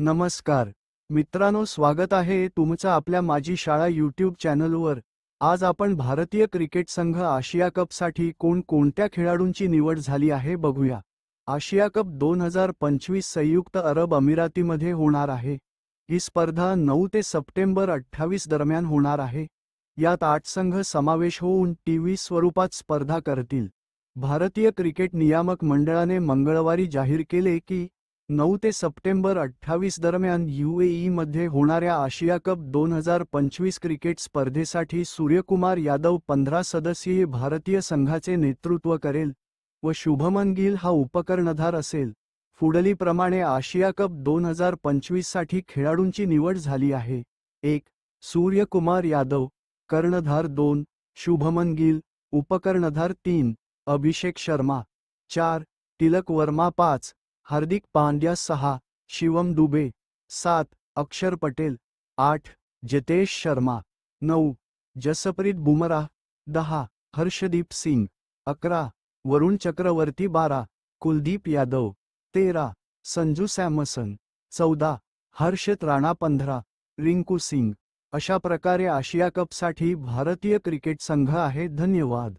नमस्कार मित्रांनो, स्वागत आहे तुमचं आपल्या माझी शाळा यूट्यूब चॅनलवर। आज आपण भारतीय क्रिकेट संघ आशिया कपसाठी कोणत्या खेळाडूंची निवड झाली आहे बघूया। आशिया कप 2025 संयुक्त अरब अमिरातीमध्ये होणार आहे। ही स्पर्धा 9 ते सप्टेंबर 28 दरम्यान होणार आहे। यात 8 संघ समावेश होऊन टीव्ही स्वरूपात स्पर्धा करतील। भारतीय क्रिकेट नियामक मंडळाने मंगळवारी जाहीर केले की 9 ते सप्टेंबर 28 दरम्यान मध्ये होणाऱ्या आशिया कप 2025 क्रिकेट स्पर्धेसाठी सूर्यकुमार यादव 15 सदस्यीय भारतीय संघाचे नेतृत्व करेल व शुभमन गिल हा उपकर्णधार असेल। पुढीलप्रमाणे आशिया कप 2025 साठी खेळाडूंची निवड झाली आहे। 1. सूर्यकुमार यादव, कर्णधार 2. शुभमन गिल, उपकर्णधार 3. अभिषेक शर्मा 4. तिलक वर्मा 5. हार्दिक पांड्या 6. शिवम दुबे 7. अक्षर पटेल 8. जितेश शर्मा 9. जसप्रीत बुमराह 10. हर्षदीप सिंग 11. वरुण चक्रवर्ती 12. कुलदीप यादव 13. संजू सॅमसन 14. हर्षित राणा 15. रिंकू सिंग। अशा प्रकारे आशिया कपसाठी भारतीय क्रिकेट संघ आहे। धन्यवाद।